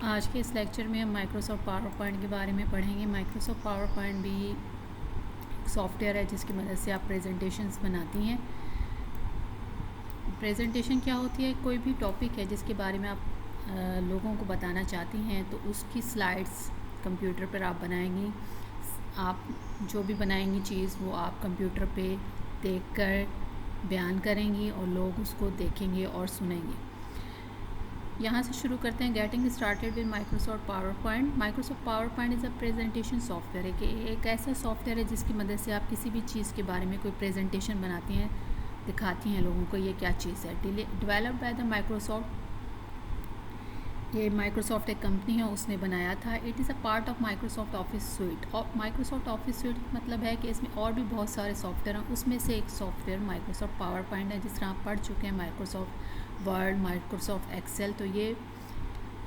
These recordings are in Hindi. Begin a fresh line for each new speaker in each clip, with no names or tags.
आज के इस लेक्चर में हम माइक्रोसॉफ्ट पावर पॉइंट के बारे में पढ़ेंगे। माइक्रोसॉफ्ट पावर पॉइंट भी एक सॉफ्टवेयर है जिसकी मदद से आप प्रेजेंटेशंस बनाती हैं। प्रेजेंटेशन क्या होती है? कोई भी टॉपिक है जिसके बारे में आप लोगों को बताना चाहती हैं तो उसकी स्लाइड्स कंप्यूटर पर आप बनाएंगी। आप जो भी बनाएंगी चीज़ वो आप कंप्यूटर पे देखकर बयान करेंगी और लोग उसको देखेंगे और सुनेंगे। यहाँ से शुरू करते हैं। Getting started with Microsoft PowerPoint. Microsoft power point is a presentation software है कि एक ऐसा सॉफ्टवेयर है जिसकी मदद से आप किसी भी चीज़ के बारे में कोई प्रेजेंटेशन बनाती हैं, दिखाती हैं लोगों को ये क्या चीज़ है। डेवलप्ड बाय द माइक्रोसॉफ्ट, ये माइक्रोसॉफ्ट एक कंपनी है, उसने बनाया था। It is a part of Microsoft Office sweet. और माइक्रोसॉफ्ट ऑफिस स्वीट मतलब है कि इसमें और भी बहुत सारे सॉफ्टवेयर हैं, उसमें से एक सॉफ्टवेयर माइक्रोसॉफ्ट पावर पॉइंट है। जिस तरह आप पढ़ चुके हैं माइक्रोसॉफ्ट वर्ड, माइक्रोसॉफ्ट एक्सेल, तो ये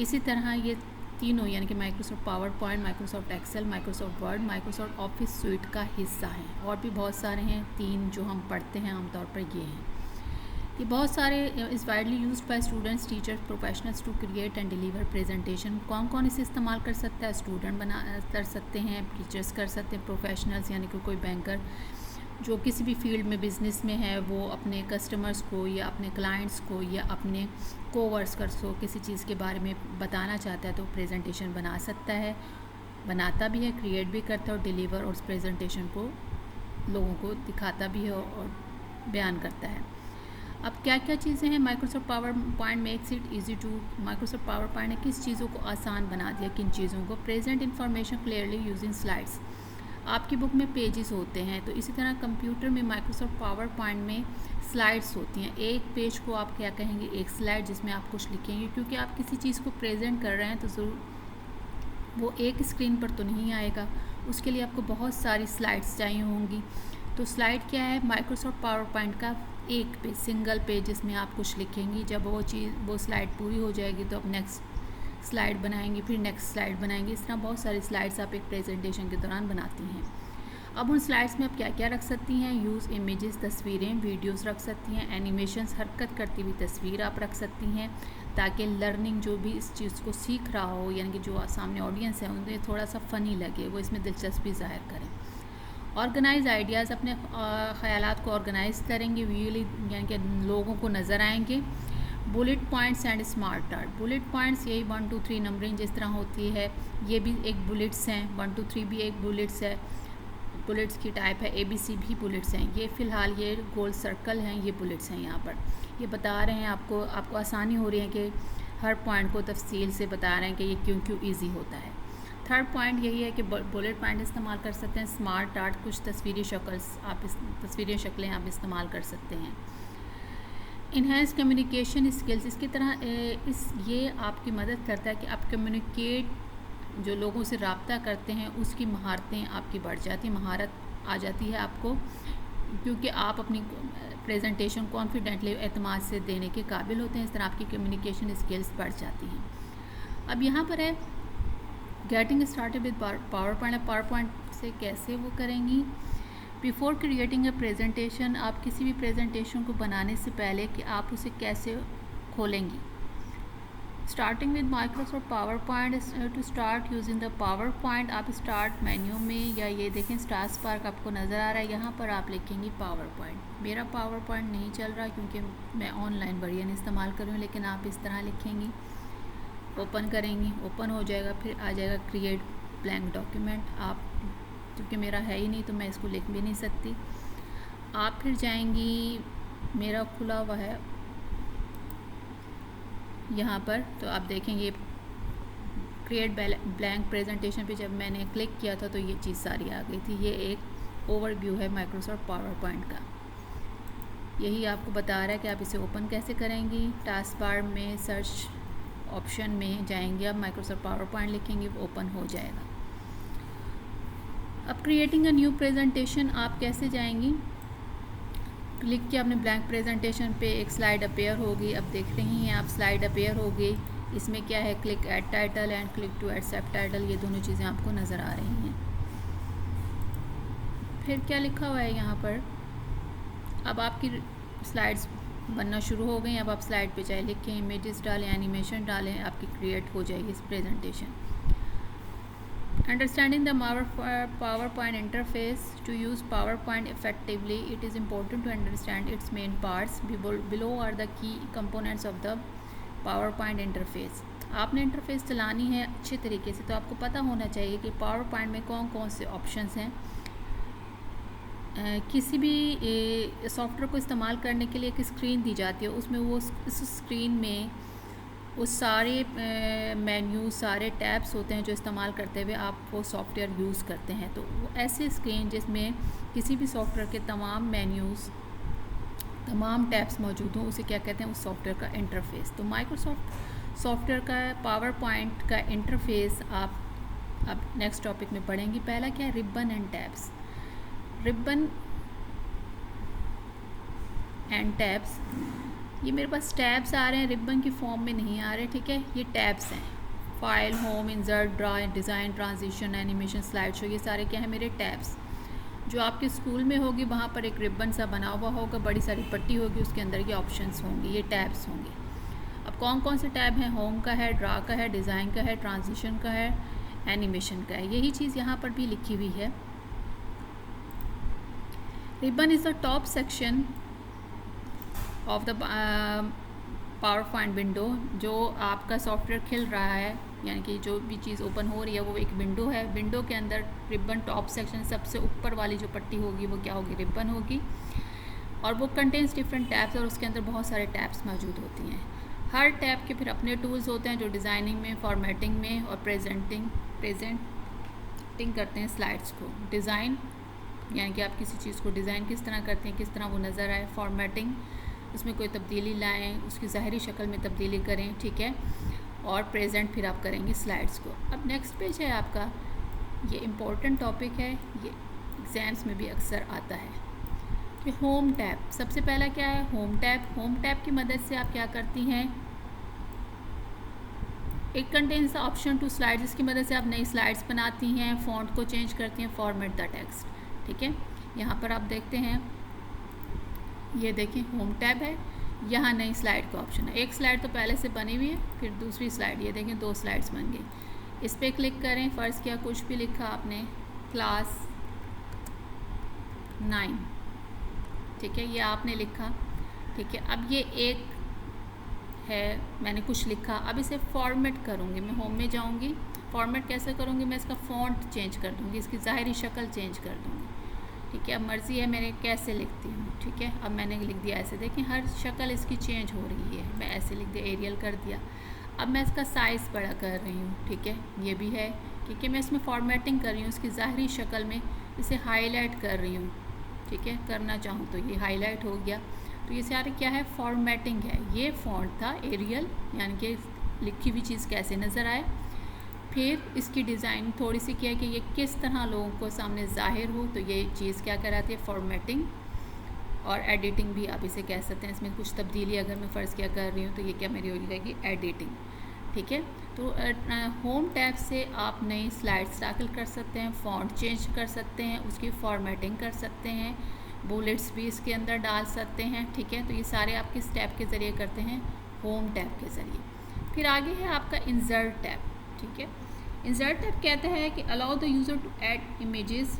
इसी तरह ये तीनों यानी कि Microsoft PowerPoint, Microsoft Excel, Microsoft Word, Microsoft Office suite का हिस्सा हैं। और भी बहुत सारे हैं, तीन जो हम पढ़ते हैं आमतौर पर ये हैं। ये बहुत सारे is widely used by students, teachers, professionals to create and deliver presentation. कौन कौन इसे इस्तेमाल कर सकता है? स्टूडेंट कर सकते हैं, टीचर्स कर सकते हैं, प्रोफेशनल्स यानी कि कोई बैंकर जो किसी भी फील्ड में बिज़नेस में है वो अपने कस्टमर्स को या अपने क्लाइंट्स को या अपने कोवर्कर्स को किसी चीज़ के बारे में बताना चाहता है तो प्रेजेंटेशन बना सकता है, बनाता भी है, क्रिएट भी करता है और डिलीवर और उस प्रेजेंटेशन को लोगों को दिखाता भी है और बयान करता है। अब क्या क्या चीज़ें हैं? Microsoft PowerPoint makes it easy to. Microsoft PowerPoint ने किस चीज़ों को आसान बना दिया? किन चीज़ों को? Present information clearly using slides. आपकी बुक में पेजेस होते हैं तो इसी तरह कंप्यूटर में माइक्रोसॉफ्ट पावर पॉइंट में स्लाइड्स होती हैं। एक पेज को आप क्या कहेंगे? एक स्लाइड, जिसमें आप कुछ लिखेंगे, क्योंकि आप किसी चीज़ को प्रेजेंट कर रहे हैं तो ज़रूर वो एक स्क्रीन पर तो नहीं आएगा, उसके लिए आपको बहुत सारी स्लाइड्स चाहिए होंगी। तो स्लाइड क्या है? माइक्रोसॉफ्ट पावर पॉइंट का एक पेज, सिंगल पेज, जिसमें आप कुछ लिखेंगी। जब वो स्लाइड पूरी हो जाएगी तो आप नेक्स्ट स्लाइड बनाएंगी, फिर नेक्स्ट स्लाइड बनाएंगी। इस तरह बहुत सारी स्लाइड्स आप एक प्रेजेंटेशन के दौरान बनाती हैं। अब उन स्लाइड्स में आप क्या क्या रख सकती हैं? यूज़ इमेजेस, तस्वीरें, वीडियोस रख सकती हैं। एनिमेशंस, हरकत करती हुई तस्वीर आप रख सकती हैं, ताकि लर्निंग जो भी इस चीज़ को सीख रहा हो यानी कि जो सामने ऑडियंस है उन्हें थोड़ा सा फ़नी लगे, वो इसमें दिलचस्पी ज़ाहिर करें। ऑर्गेनाइज आइडियाज़, अपने ख़यालात को ऑर्गेनाइज करेंगे, व्यूअली यानी कि लोगों को नज़र आएंगे। Bullet points and smart art. Bullet points यही 1 2 3 नंबरिंग जिस तरह होती है, ये भी एक बुलेट्स हैं। 1 2 3 भी एक बुलेट्स है, बुलेट्स की टाइप है। ABC भी बुलेट्स हैं। ये फ़िलहाल ये गोल सर्कल हैं, ये बुलेट्स हैं। यहाँ पर ये बता रहे हैं आपको आसानी हो रही है कि हर पॉइंट को तफसील से बता रहे हैं कि ये क्यों क्यों ईजी होता है। थर्ड पॉइंट यही है कि बुलेट पॉइंट इस्तेमाल कर सकते हैं। स्मार्ट आर्ट, कुछ तस्वीरी शक्लें आप इस्तेमाल कर सकते हैं। इन्हेंस कम्युनिकेशन स्किल्स, इसकी तरह ये आपकी मदद करता है कि आप कम्युनिकेट, जो लोगों से रब्ता करते हैं, उसकी महारतें आपकी बढ़ जाती हैं, महारत आ जाती है आपको, क्योंकि आप अपनी प्रेजेंटेशन कॉन्फिडेंटली, एतमाद से देने के काबिल होते हैं। इस तरह आपकी कम्युनिकेशन स्किल्स बढ़ जाती हैं। अब यहाँ पर है getting started with power point. Power point से कैसे वो करेंगी? बिफोर क्रिएटिंग अ प्रेजेंटेशन, आप किसी भी प्रेजेंटेशन को बनाने से पहले कि आप उसे कैसे खोलेंगी। Starting with Microsoft PowerPoint. To start using the PowerPoint, आप स्टार्ट मेन्यू में, या ये देखें स्टार स्पार्क आपको नज़र आ रहा है, यहाँ पर आप लिखेंगी पावर पॉइंट। मेरा पावर पॉइंट नहीं चल रहा क्योंकि मैं ऑनलाइन वर्जन इस्तेमाल कर रही हूँ, लेकिन आप इस तरह लिखेंगी। ओपन करेंगी, ओपन हो जाएगा, फिर आ जाएगा क्रिएट ब्लैंक डॉक्यूमेंट। आप, क्योंकि मेरा है ही नहीं तो मैं इसको लिख भी नहीं सकती। आप फिर जाएंगी, मेरा खुला हुआ है यहाँ पर, तो आप देखेंगे क्रिएट ब्लैंक प्रेजेंटेशन पे जब मैंने क्लिक किया था तो ये चीज़ सारी आ गई थी। ये एक ओवरव्यू है माइक्रोसॉफ्ट पावर पॉइंट का। यही आपको बता रहा है कि आप इसे ओपन कैसे करेंगी। टास्क बार में सर्च ऑप्शन में जाएंगे, अब माइक्रोसॉफ्ट पावर पॉइंट लिखेंगे, वो ओपन हो जाएगा। अब क्रिएटिंग अ न्यू प्रेजेंटेशन, आप कैसे जाएंगी? क्लिक किया आपने ब्लैंक प्रेजेंटेशन पे, एक स्लाइड अपेयर होगी। अब देख रही हैं आप स्लाइड अपेयर हो गई। इसमें क्या है? Click add title and click to add subtitle, ये दोनों चीज़ें आपको नज़र आ रही हैं। फिर क्या लिखा हुआ है यहाँ पर? अब आपकी स्लाइड्स बनना शुरू हो गई। अब आप स्लाइड पे चाहे लिखें, इमेजेस डालें, एनिमेशन डालें, आपकी क्रिएट हो जाएगी इस presentation. Understanding the PowerPoint interface. To use PowerPoint effectively, it is important to understand its main parts. Below are the key components of the PowerPoint interface. आपने इंटरफेस चलानी है अच्छे तरीके से, तो आपको पता होना चाहिए कि PowerPoint में कौन कौन से ऑप्शंस हैं। किसी भी सॉफ्टवेयर को इस्तेमाल करने के लिए एक स्क्रीन दी जाती है, उसमें वो इस स्क्रीन में वो सारे मेन्यू, सारे टैब्स होते हैं जो इस्तेमाल करते हुए आप वो सॉफ्टवेयर यूज़ करते हैं। तो वो ऐसे स्क्रीन जिसमें किसी भी सॉफ्टवेयर के तमाम मेन्यूज़, तमाम टैब्स मौजूद हों, उसे क्या कहते हैं, उस सॉफ्टवेयर का इंटरफेस। तो माइक्रोसॉफ्ट सॉफ्टवेयर का PowerPoint का इंटरफेस आप अब नेक्स्ट टॉपिक में पढ़ेंगे। पहला क्या है, ribbon and tabs. Ribbon and tabs, ये मेरे पास टैब्स आ रहे हैं, रिबन की फॉर्म में नहीं आ रहे, ठीक है। ये टैब्स हैं, file, home, insert, draw, design, transition, animation, slide show, ये सारे क्या है मेरे टैब्स। जो आपके स्कूल में होगी वहाँ पर एक रिबन सा बना हुआ होगा, बड़ी सारी पट्टी होगी, उसके अंदर ये ऑप्शंस होंगे, ये टैब्स होंगे। अब कौन कौन से टैब हैं, होम का है, ड्रा का है, डिज़ाइन का है, ट्रांजिशन का है, एनिमेशन का है। यही चीज़ यहाँ पर भी लिखी हुई है। Ribbon is the top section of the PowerPoint window. जो आपका सॉफ्टवेयर खिल रहा है, यानी कि जो भी चीज़ ओपन हो रही है वो एक विंडो है। विंडो के अंदर रिबन टॉप सेक्शन, सबसे ऊपर वाली जो पट्टी होगी वो क्या होगी, रिबन होगी। और वो कंटेन्स डिफरेंट टैब्स, और उसके अंदर बहुत सारे टैब्स मौजूद होती हैं। हर टैब के फिर अपने टूल्स होते हैं जो डिज़ाइनिंग में, फॉर्मेटिंग में और प्रेजेंटिंग करते हैं स्लाइड्स को। डिज़ाइन यानी कि आप किसी चीज़ को डिज़ाइन किस तरह करते हैं, किस तरह वो नज़र आए। फॉर्मेटिंग, उसमें कोई तब्दीली लाएं, उसकी ज़ाहरी शक्ल में तब्दीली करें, ठीक है। और प्रेजेंट फिर आप करेंगे स्लाइड्स को। अब नेक्स्ट पेज है आपका, ये इम्पोर्टेंट टॉपिक है, ये एग्ज़ाम्स में भी अक्सर आता है। कि होम टैब, सबसे पहला क्या है, होम टैब। होम टैब की मदद से आप क्या करती हैं, एक कंटेन्स ऑप्शन टू स्लाइड्स, इसकी मदद से आप नई स्लाइड्स बनाती हैं, फ़ॉन्ट को चेंज करती हैं, फॉर्मेट द टेक्स्ट, ठीक है। यहाँ पर आप देखते हैं, ये देखें होम टैब है, यहाँ नई स्लाइड का ऑप्शन है। एक स्लाइड तो पहले से बनी हुई है, फिर दूसरी स्लाइड, ये देखें 2 स्लाइड्स बन गई। इस पर क्लिक करें, फ़र्ज़ किया कुछ भी लिखा आपने, क्लास 9, ठीक है, ये आपने लिखा, ठीक है। अब ये एक है, मैंने कुछ लिखा, अब इसे फॉर्मेट करूँगी, मैं होम में जाऊँगी, फॉर्मेट कैसे करूँगी, मैं इसका फ़ॉन्ट चेंज कर दूँगी, इसकी ज़ाहरी शक्ल चेंज कर दूँगी, ठीक है। अब मर्ज़ी है मैंने कैसे लिखती हूँ, ठीक है। अब मैंने लिख दिया ऐसे, देखें हर शक्ल इसकी चेंज हो रही है, मैं ऐसे लिख दिया, एरियल कर दिया। अब मैं इसका साइज़ बड़ा कर रही हूँ, ठीक है, ये भी है, क्योंकि मैं इसमें फॉर्मेटिंग कर रही हूँ, इसकी ज़ाहरी शक्ल में इसे हाईलाइट कर रही हूँ, ठीक है। करना चाहूँ तो ये हाईलाइट हो गया। तो ये सारे क्या है, फॉर्मेटिंग है। ये फ़ॉन्ट था एरियल, यानी कि लिखी हुई चीज़ कैसे नज़र आए। फिर इसकी डिज़ाइन थोड़ी सी क्या है कि ये किस तरह लोगों को सामने ज़ाहिर हो, तो ये चीज़ क्या कराती है, फॉर्मेटिंग। और एडिटिंग भी आप इसे कह सकते हैं, इसमें कुछ तब्दीली अगर मैं फ़र्ज़ क्या कर रही हूँ तो ये क्या मेरी हो जाएगी, एडिटिंग, ठीक है। तो होम टैब से आप नई स्लाइड्स दाखिल कर सकते हैं, फ़ॉन्ट चेंज कर सकते हैं, उसकी फॉर्मेटिंग कर सकते हैं, बुलेट्स भी इसके अंदर डाल सकते हैं, ठीक है। तो ये सारे आप किस टैब के ज़रिए करते हैं, होम टैब के ज़रिए। फिर आगे है आपका इंसर्ट टैब, ठीक है। इंसर्ट टैब कहता है कि allow the user to add images,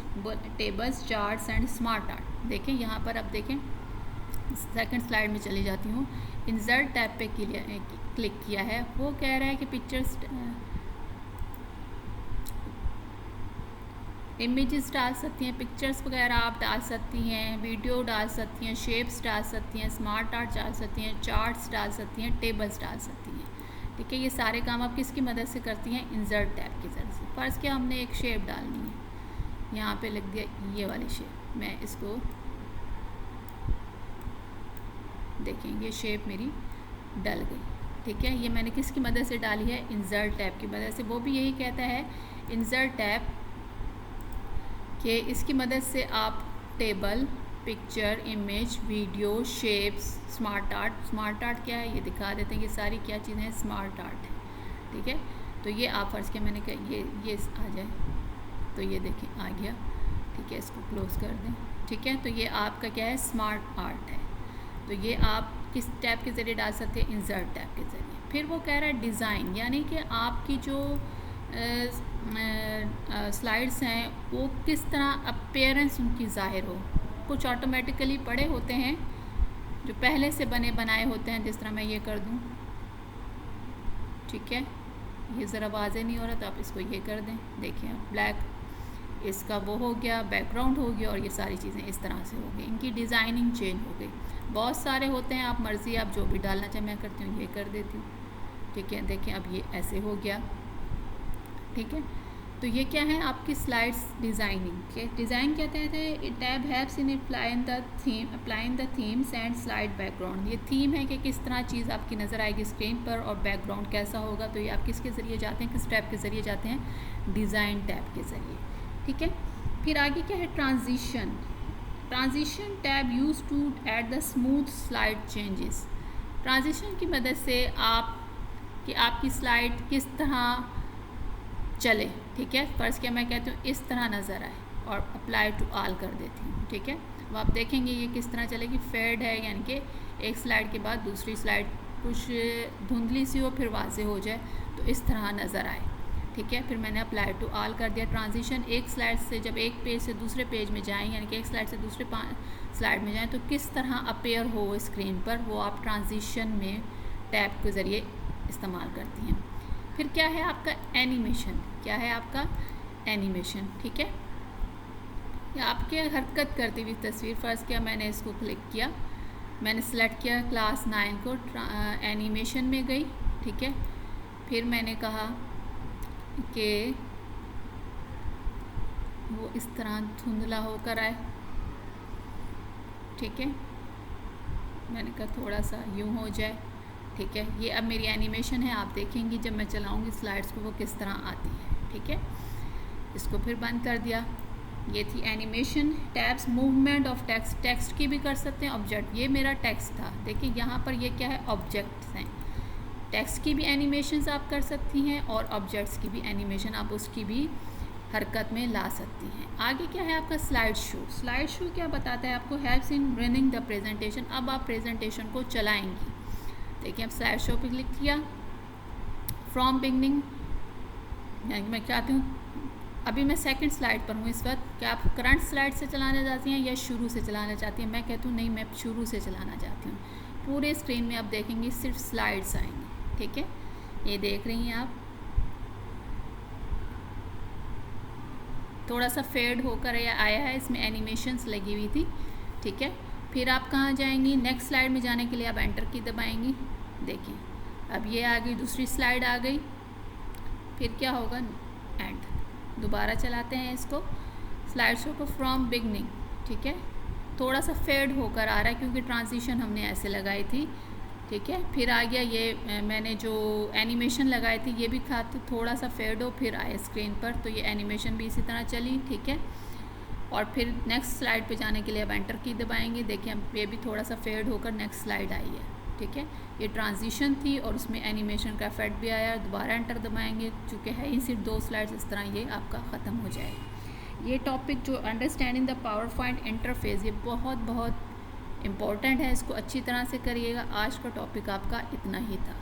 tables, charts and SmartArt. देखें यहाँ पर, अब देखें सेकंड स्लाइड में चली जाती हूँ। इंसर्ट टैब पे क्लिक किया है, वो कह रहा है कि पिक्चर्स, इमेजेस डाल सकती हैं, पिक्चर्स वगैरह आप डाल सकती हैं, वीडियो डाल सकती हैं, शेप्स डाल सकती हैं, स्मार्ट आर्ट डाल सकती हैं, चार्ट्स डाल सकती हैं, टेबल्स डाल सकती हैं, ठीक है। ये सारे काम आप किसकी मदद से करती हैं, इंसर्ट टैब की मदद से। फ़र्ज़ किया हमने एक शेप डालनी है, यहाँ पे लिख दिया ये वाली शेप, मैं इसको देखें, ये शेप मेरी डल गई, ठीक है। ये मैंने किसकी मदद से डाली है, इंसर्ट टैब की मदद से। वो भी यही कहता है इंसर्ट टैब कि इसकी मदद से आप table, picture, image, video, shapes, smart art क्या है ये दिखा देते हैं, ये सारी क्या चीज़ें हैं, स्मार्ट आर्ट है, ठीक है। तो ये आप फ़र्ज़ किया मैंने कहा ये आ जाए, तो ये देखें आ गया, ठीक है। इसको क्लोज़ कर दें, ठीक है। तो ये आपका क्या है, स्मार्ट आर्ट है। तो ये आप किस टैब के ज़रिए डाल सकते हैं, इंसर्ट टैब के ज़रिए। फिर वो कह रहा है डिज़ाइन, यानी कि आपकी जो स्लाइड्स हैं वो किस तरह अपीयरेंस उनकी ज़ाहिर हो। कुछ ऑटोमेटिकली पड़े होते हैं जो पहले से बने बनाए होते हैं, जिस तरह मैं ये कर दूँ, ठीक है, ये ज़रा वाज़े नहीं हो रहा तो आप इसको ये कर दें, देखिए ब्लैक इसका वो हो गया, बैकग्राउंड हो गया और ये सारी चीज़ें इस तरह से हो गई, इनकी डिज़ाइनिंग चेंज हो गई। बहुत सारे होते हैं, आप मर्ज़ी आप जो भी डालना चाहें, मैं करती हूँ ये कर देती हूँ, ठीक है, देखें अब ये ऐसे हो गया, ठीक है। तो ये क्या है आपकी स्लाइड्स डिज़ाइनिंग के। डिज़ाइन क्या कहते हैं, tab helps in applying the themes and slide background. ये थीम है कि किस तरह चीज़ आपकी नज़र आएगी स्क्रीन पर और बैकग्राउंड कैसा होगा। तो ये आप किसके ज़रिए जाते हैं, किस टैब के ज़रिए जाते हैं, डिज़ाइन टैब के ज़रिए, ठीक है। फिर आगे क्या है, transition. Transition tab use to add the smooth slide changes. Transition की मदद से आपकी स्लाइड किस तरह चले, ठीक है। फ़र्ज़ क्या मैं कहती हूँ इस तरह नज़र आए और अप्लाई टू ऑल कर देती हूँ, ठीक है। अब आप देखेंगे ये किस तरह चलेगी, फेड है, यानी कि एक स्लाइड के बाद दूसरी स्लाइड कुछ धुंधली सी हो फिर वाज़े हो जाए, तो इस तरह नज़र आए, ठीक है। फिर मैंने अप्लाई टू ऑल कर दिया। ट्रांजिशन, एक स्लाइड से जब एक पेज से दूसरे पेज में जाएँ, यानी कि एक स्लाइड से दूसरे स्लाइड में जाएँ, तो किस तरह अपेयर हो स्क्रीन पर, वो आप ट्रांजिशन में टैब के ज़रिए इस्तेमाल करती हैं। फिर क्या है आपका एनिमेशन, क्या है आपका एनिमेशन, ठीक है। या आपके हरकत करती हुई तस्वीर, फ़र्ज़ किया मैंने इसको क्लिक किया, मैंने सेलेक्ट किया क्लास 9 को, एनिमेशन में गई, ठीक है। फिर मैंने कहा कि वो इस तरह धुंधला होकर आए, ठीक है। मैंने कहा थोड़ा सा यूँ हो जाए, ठीक है। ये अब मेरी एनिमेशन है, आप देखेंगी जब मैं चलाऊंगी स्लाइड्स को वो किस तरह आती है, ठीक है। इसको फिर बंद कर दिया। ये थी animation. Tabs, movement of text, text की भी कर सकते हैं, ऑब्जेक्ट, ये मेरा टेक्स्ट था, देखिए यहाँ पर ये क्या है, ऑब्जेक्ट्स हैं। टेक्स्ट की भी एनिमेशंस आप कर सकती हैं और ऑब्जेक्ट्स की भी एनिमेशन आप उसकी भी हरकत में ला सकती हैं। आगे क्या है आपका स्लाइड शो। स्लाइड शो क्या बताता है आपको, helps in running the presentation. अब आप प्रेजेंटेशन को चलाएंगी, देखिए अब स्लाइड शो पे क्लिक किया, फ्रॉम बिगनिंग, यानी मैं चाहती हूँ, अभी मैं सेकंड स्लाइड पर हूँ इस वक्त, क्या आप करंट स्लाइड से चलाना चाहती हैं या शुरू से चलाना चाहती हैं। मैं कहती हूँ नहीं, मैं शुरू से चलाना चाहती हूँ। पूरे स्क्रीन में आप देखेंगे सिर्फ स्लाइड्स आएंगी, ठीक है। ये देख रही हैं आप, थोड़ा सा फेड होकर आया है, इसमें एनिमेशंस लगी हुई थी, ठीक है। फिर आप कहाँ जाएंगी, नेक्स्ट स्लाइड में जाने के लिए आप एंटर की दबाएंगी, देखिए अब ये आ गई, दूसरी स्लाइड आ गई। फिर क्या होगा, एंड, दोबारा चलाते हैं इसको, स्लाइड शो को फ्रॉम बिगनिंग, ठीक है। थोड़ा सा फेड होकर आ रहा है क्योंकि ट्रांजिशन हमने ऐसे लगाई थी, ठीक है। फिर आ गया ये मैंने जो एनिमेशन लगाई थी ये भी था, तो थोड़ा सा फेड हो फिर आया स्क्रीन पर, तो ये एनिमेशन भी इसी तरह चली, ठीक है। और फिर नेक्स्ट स्लाइड पे जाने के लिए अब एंटर की दबाएंगे, देखिए अब ये भी थोड़ा सा फेड होकर नेक्स्ट स्लाइड आई है, ठीक है। ये ट्रांजिशन थी और उसमें एनिमेशन का इफेक्ट भी आया, दोबारा एंटर दबाएंगे, चूँकि है ही सिर्फ 2 स्लाइड्स, इस तरह ये आपका ख़त्म हो जाएगा। ये टॉपिक जो understanding the power point interface, ये बहुत बहुत इम्पॉर्टेंट है, इसको अच्छी तरह से करिएगा। आज का टॉपिक आपका इतना ही था।